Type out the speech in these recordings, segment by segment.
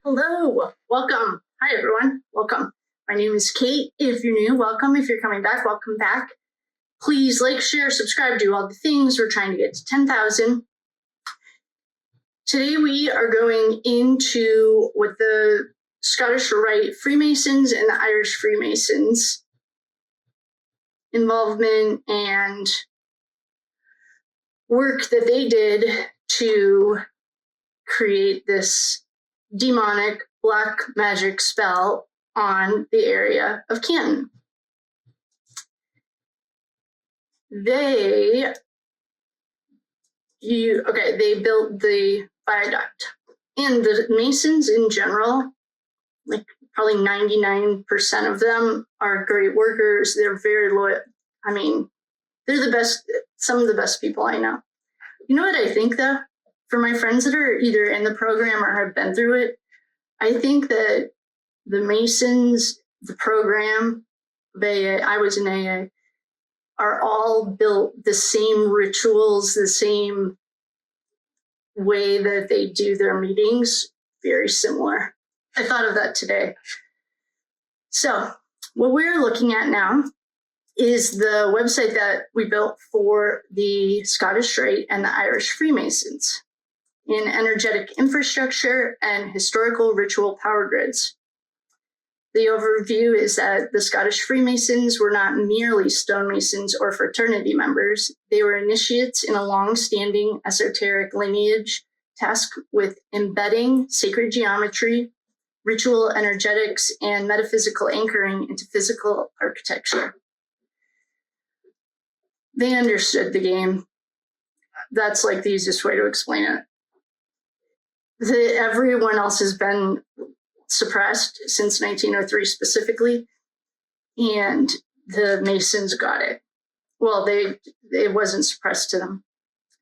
Hello, welcome. Hi, everyone. Welcome. My name is Kate. If you're new, welcome. If you're coming back, welcome back. Please like, share, subscribe, do all the things. We're trying to get to 10,000. Today, we are going into what the Scottish Rite Freemasons and the Irish Freemasons involvement and work that they did to create this demonic black magic spell on the area of Canton. They built the viaduct, and the Masons in general, like probably 99% of them are great workers. They're very loyal. I mean, they're the best, some of the best people I know. You know what I think though? For my friends that are either in the program or have been through it, I think that the Masons, the program, I was in AA, are all built the same rituals, the same way that they do their meetings, very similar. I thought of that today. So what we're looking at now is the website that we built for the Scottish Rite and the Irish Freemasons in energetic infrastructure and historical ritual power grids. The overview is that the Scottish Freemasons were not merely stonemasons or fraternity members. They were initiates in a long-standing esoteric lineage tasked with embedding sacred geometry, ritual energetics, and metaphysical anchoring into physical architecture. They understood the game. That's like the easiest way to explain it. Everyone else has been suppressed since 1903 specifically, and the Masons got it. Well, it wasn't suppressed to them.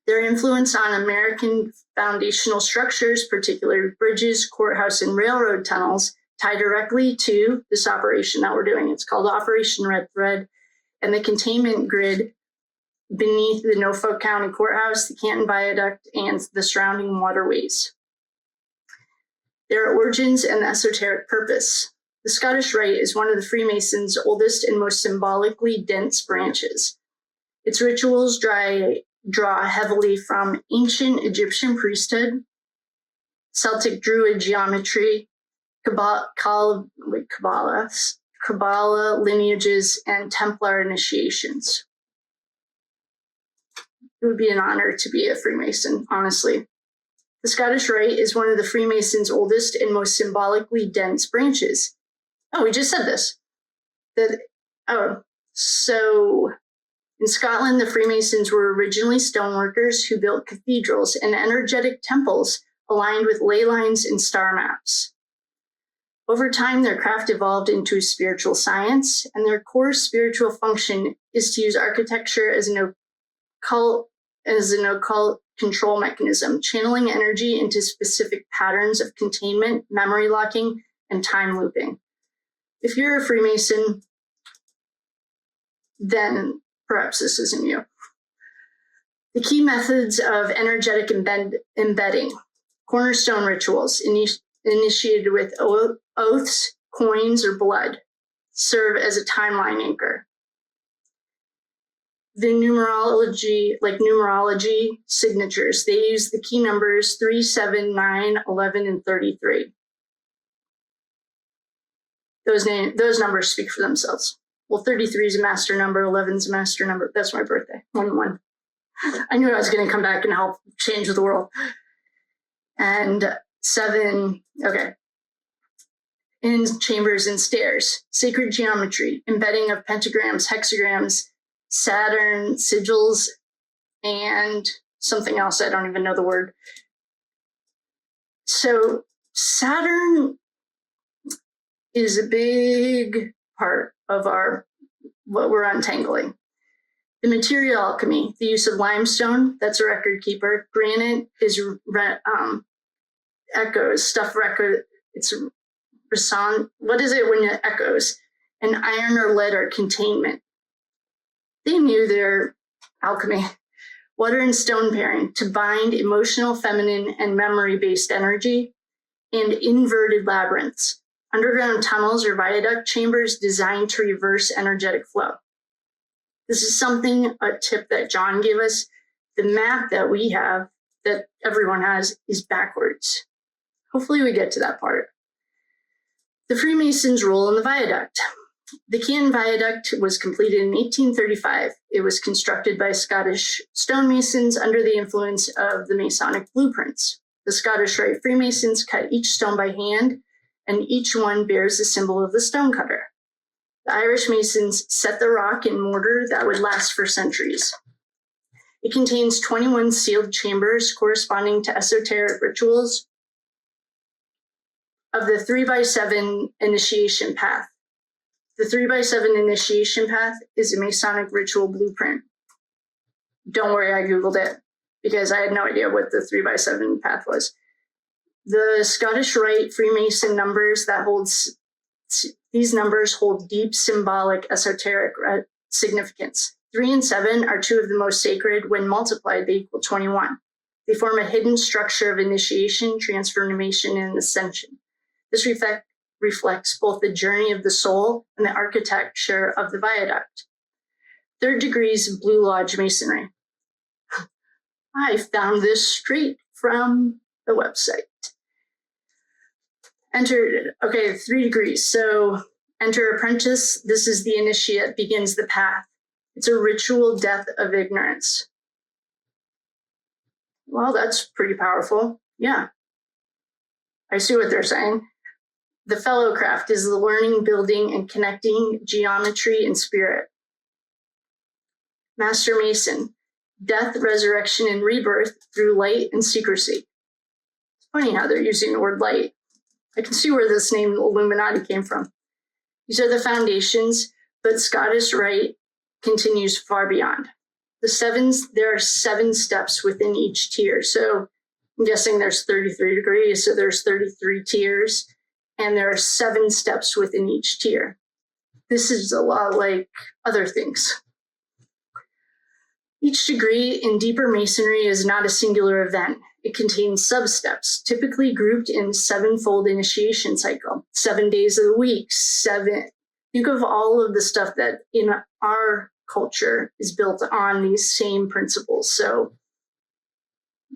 Their influence on American foundational structures, particularly bridges, courthouse, and railroad tunnels, tie directly to this operation that we're doing. It's called Operation Red Thread, and the containment grid beneath the Norfolk County Courthouse, the Canton Viaduct, and the surrounding waterways. Their origins and esoteric purpose. The Scottish Rite is one of the Freemasons' oldest and most symbolically dense branches. Its rituals draw heavily from ancient Egyptian priesthood, Celtic Druid geometry, Kabbalah lineages, and Templar initiations. It would be an honor to be a Freemason, honestly. The Scottish Rite is one of the Freemasons' oldest and most symbolically dense branches. Oh, we just said this. So in Scotland, the Freemasons were originally stoneworkers who built cathedrals and energetic temples aligned with ley lines and star maps. Over time, their craft evolved into a spiritual science, and their core spiritual function is to use architecture as an occult control mechanism, channeling energy into specific patterns of containment, memory locking, and time looping. If you're a Freemason, then perhaps this isn't you. The key methods of energetic embedding, cornerstone rituals initiated with oaths, coins, or blood, serve as a timeline anchor. The numerology signatures, they use the key numbers 3, 7, 9, 11, and 33. Those numbers speak for themselves. Well, 33 is a master number, 11 is a master number. That's my birthday, 1-1. I knew I was going to come back and help change the world. And 7, okay. In chambers and stairs, sacred geometry, embedding of pentagrams, hexagrams, Saturn, sigils, and something else. I don't even know the word. So Saturn is a big part of what we're untangling. The material alchemy, the use of limestone, that's a record keeper. Granite is echoes, stuff record. It's what is it when it echoes? And iron or lead are containment. They knew their alchemy. Water and stone pairing to bind emotional, feminine, and memory-based energy. and inverted labyrinths, underground tunnels or viaduct chambers designed to reverse energetic flow. This is a tip that John gave us. The map that we have, that everyone has, is backwards. Hopefully we get to that part. The Freemasons' role in the viaduct. The Canton Viaduct was completed in 1835. It was constructed by Scottish stonemasons under the influence of the Masonic blueprints. The Scottish Rite Freemasons cut each stone by hand, and each one bears the symbol of the stonecutter. The Irish Masons set the rock in mortar that would last for centuries. It contains 21 sealed chambers corresponding to esoteric rituals of the 3x7 initiation path. The 3x7 initiation path is a Masonic ritual blueprint. Don't worry, I Googled it because I had no idea what the 3x7 path was. The Scottish Rite Freemason numbers these numbers hold deep symbolic esoteric significance. 3 and 7 are two of the most sacred. When multiplied, they equal 21. They form a hidden structure of initiation, transformation, and ascension. This reflects both the journey of the soul and the architecture of the viaduct. 3rd degrees Blue Lodge Masonry. I found this straight from the website. 3 degrees. So enter apprentice. This is the initiate, begins the path. It's a ritual death of ignorance. Well, that's pretty powerful. Yeah. I see what they're saying. The fellowcraft is the learning, building, and connecting geometry and spirit. Master Mason, death, resurrection, and rebirth through light and secrecy. It's funny how they're using the word light. I can see where this name Illuminati came from. These are the foundations, but Scottish Rite continues far beyond. There are 7 steps within each tier. So I'm guessing there's 33 degrees, so there's 33 tiers, and there are 7 steps within each tier. This is a lot like other things. Each degree in deeper masonry is not a singular event. It contains sub-steps, typically grouped in sevenfold initiation cycle, 7 days of the week, 7. Think of all of the stuff that in our culture is built on these same principles. So,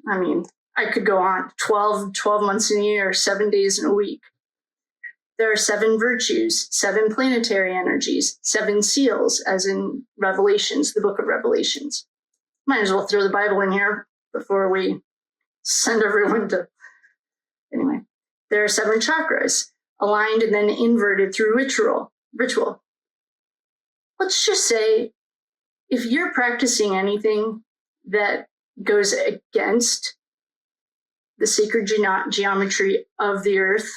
I mean, I could go on 12 months in a year, 7 days in a week. There are 7 virtues, 7 planetary energies, 7 seals, as in Revelations, the book of Revelations. Might as well throw the Bible in here before we send everyone to. Anyway, there are 7 chakras, aligned and then inverted through ritual. Let's just say, if you're practicing anything that goes against the sacred geometry of the earth,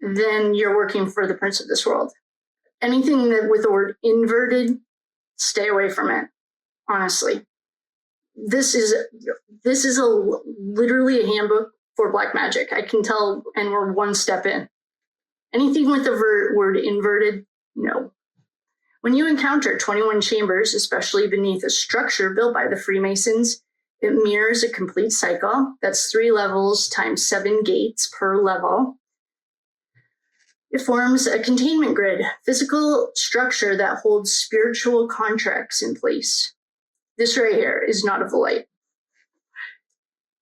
then you're working for the prince of this world. Anything that with the word inverted, stay away from it. Honestly, this is literally a handbook for black magic. I can tell, and we're 1 step in. Anything with the word inverted, no. When you encounter 21 chambers, especially beneath a structure built by the Freemasons, it mirrors a complete cycle. That's 3 levels times 7 gates per level. It forms a containment grid, physical structure that holds spiritual contracts in place. This right here is not of the light.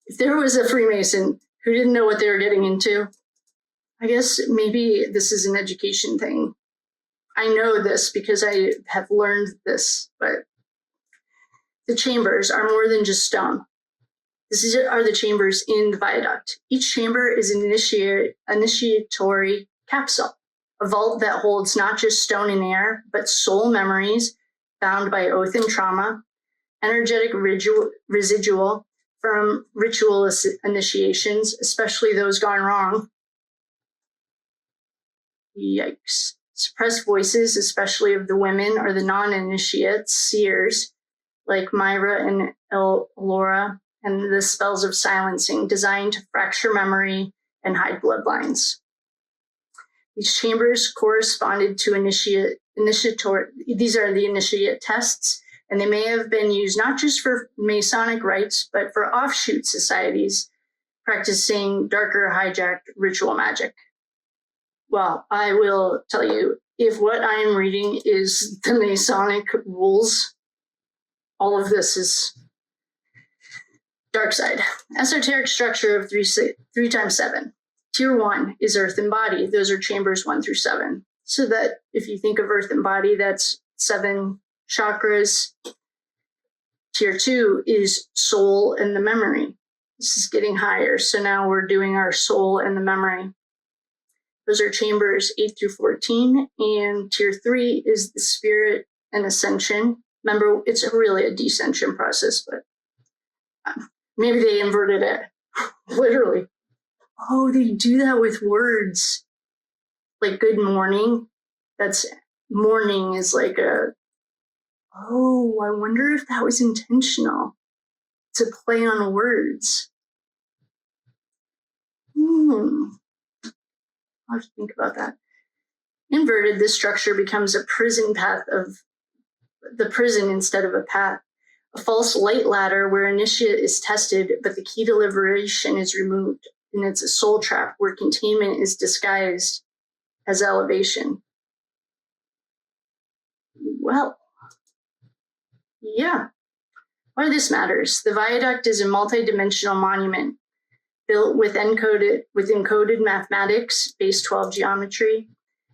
If there was a Freemason who didn't know what they were getting into, I guess maybe this is an education thing. I know this because I have learned this, but the chambers are more than just stone. These are the chambers in the viaduct. Each chamber is an initiatory capsule, a vault that holds not just stone and air, but soul memories bound by oath and trauma, energetic residual from ritual initiations, especially those gone wrong. Yikes. Suppressed voices, especially of the women or the non-initiates, seers, like Myra and Elora, and the spells of silencing, designed to fracture memory and hide bloodlines. These chambers corresponded to these are the initiate tests, and they may have been used not just for Masonic rites, but for offshoot societies practicing darker hijacked ritual magic. Well, I will tell you, if what I am reading is the Masonic rules, all of this is dark side. Esoteric structure of 3 times 7. Tier 1 is earth and body. Those are chambers 1 through 7. So that if you think of earth and body, that's 7 chakras. Tier 2 is soul and the memory. This is getting higher. So now we're doing our soul and the memory. Those are chambers 8 through 14. And tier 3 is the spirit and ascension. Remember, it's really a descension process, but maybe they inverted it. Literally. Oh, they do that with words. Like good morning. That's morning is like a, oh, I wonder if that was intentional to play on words. I'll have to think about that. Inverted, this structure becomes a prison path of the prison instead of a path. A false light ladder where initiate is tested, but the key to liberation is removed. And it's a soul trap where containment is disguised as elevation. Well, yeah. Why this matters. The viaduct is a multi-dimensional monument built with encoded mathematics, base 12 geometry,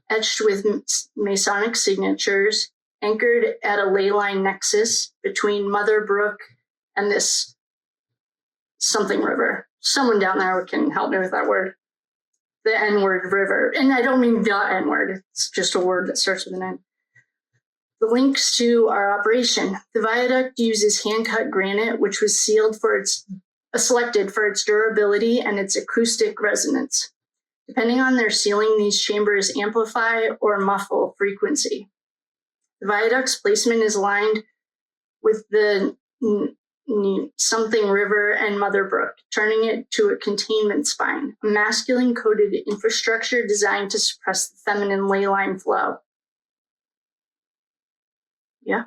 etched with Masonic signatures, anchored at a ley-line nexus between Mother Brook and this something river. Someone down there can help me with that word. The N-word river. And I don't mean the N-word. It's just a word that starts with an N. The links to our operation. The viaduct uses hand-cut granite, which was selected for its durability and its acoustic resonance. Depending on their sealing, these chambers amplify or muffle frequency. The viaduct's placement is aligned with the something river and Mother Brook, turning it to a containment spine, a masculine-coded infrastructure designed to suppress the feminine ley-line flow. Yeah.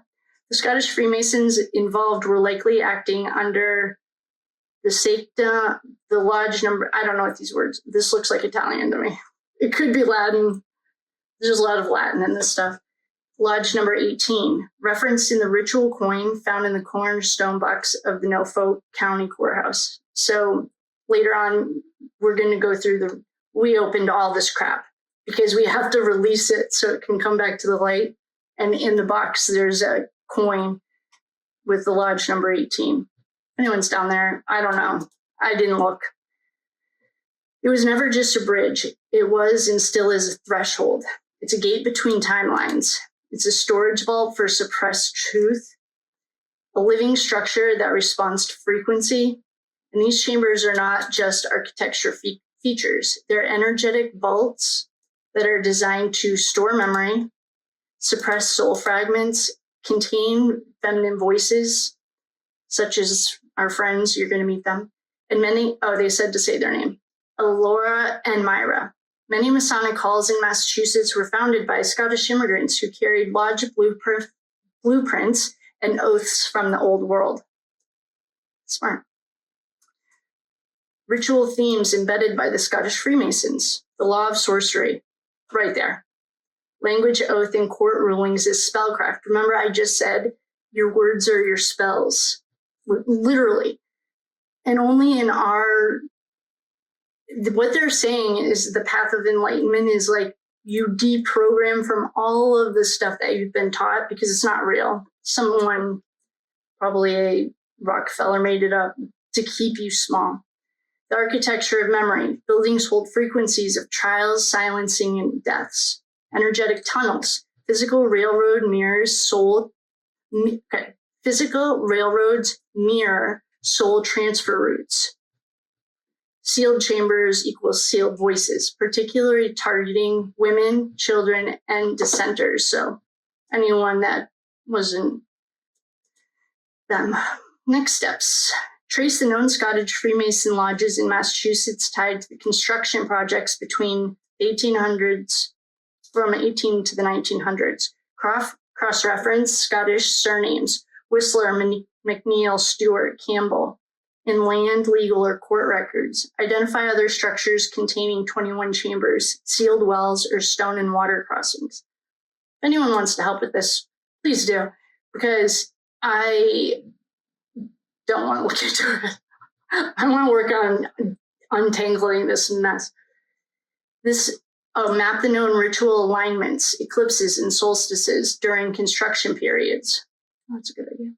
The Scottish Freemasons involved were likely acting under the secta, the lodge number, I don't know what these words, this looks like Italian to me. It could be Latin. There's a lot of Latin in this stuff. Lodge number 18, referenced in the ritual coin found in the cornerstone box of the Norfolk County Courthouse. So later on, we're going to go through we opened all this crap because we have to release it so it can come back to the light. And in the box, there's a coin with the lodge number 18. Anyone's down there, I don't know. I didn't look. It was never just a bridge. It was and still is a threshold. It's a gate between timelines. It's a storage vault for suppressed truth, a living structure that responds to frequency. And these chambers are not just architecture features. They're energetic vaults that are designed to store memory, suppress soul fragments, contain feminine voices, such as our friends, you're going to meet them, and they said to say their name, Alora and Myra. Many Masonic halls in Massachusetts were founded by Scottish immigrants who carried lodge blueprints and oaths from the old world. Smart. Ritual themes embedded by the Scottish Freemasons. The law of sorcery, right there. Language, oath, and court rulings is spellcraft. Remember, I just said your words are your spells, literally. And only in what they're saying is the path of enlightenment is like you deprogram from all of the stuff that you've been taught because it's not real. Someone, probably a Rockefeller, made it up to keep you small. The architecture of memory. Buildings hold frequencies of trials, silencing, and deaths. Energetic tunnels. Physical railroad mirrors Physical railroads mirror soul transfer routes. Sealed chambers equals sealed voices, particularly targeting women, children, and dissenters. So anyone that wasn't them. Next steps. Trace the known Scottish Freemason lodges in Massachusetts tied to the construction projects between the 1800s, from 18 to the 1900s. Cross-reference Scottish surnames, Whistler, McNeil, Stewart, Campbell. in land, legal, or court records. Identify other structures containing 21 chambers, sealed wells, or stone and water crossings. If anyone wants to help with this, please do, because I don't want to look into it. I want to work on untangling this mess. Map the known ritual alignments, eclipses, and solstices during construction periods. That's a good idea.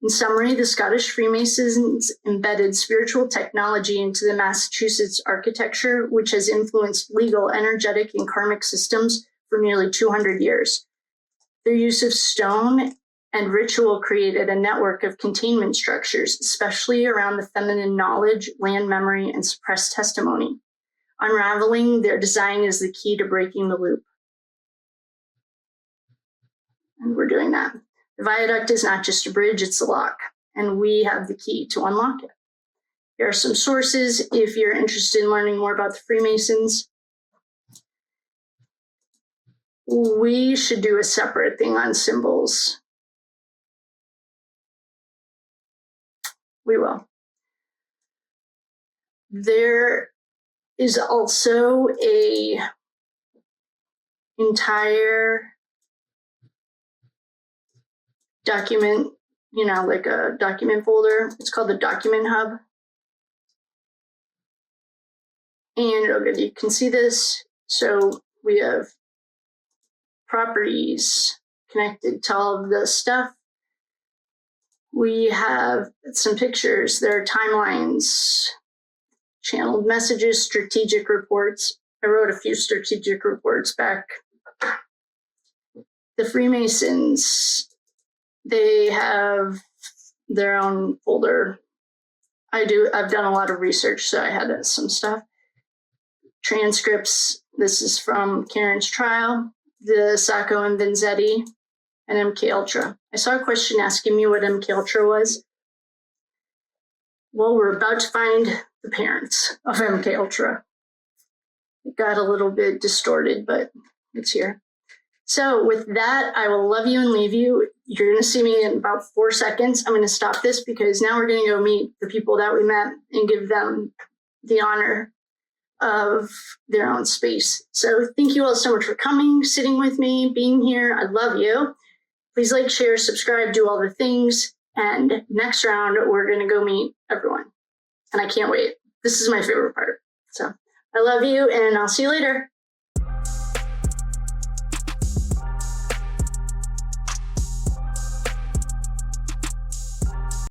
In summary, the Scottish Freemasons embedded spiritual technology into the Massachusetts architecture, which has influenced legal, energetic, and karmic systems for nearly 200 years. Their use of stone and ritual created a network of containment structures, especially around the feminine knowledge, land memory, and suppressed testimony. Unraveling their design is the key to breaking the loop. And we're doing that. The viaduct is not just a bridge, it's a lock, and we have the key to unlock it. Here are some sources if you're interested in learning more about the Freemasons. We should do a separate thing on symbols. We will. There is also a entire document, like a document folder. It's called the Document Hub. And you can see this. So we have properties connected to all of this stuff. We have some pictures. There are timelines, channeled messages, strategic reports. I wrote a few strategic reports back. The Freemasons, they have their own folder. I've done a lot of research, so I had some stuff. Transcripts. This is from Karen's trial, the Sacco and Vanzetti, and MK Ultra. I saw a question asking me what MK Ultra was. Well, we're about to find the parents of MK Ultra. It got a little bit distorted, but it's here. So with that, I will love you and leave you. You're going to see me in about 4 seconds. I'm going to stop this because now we're going to go meet the people that we met and give them the honor of their own space. So thank you all so much for coming, sitting with me, being here. I love you. Please like, share, subscribe, do all the things. And next round, we're going to go meet everyone. And I can't wait. This is my favorite part. So I love you, and I'll see you later.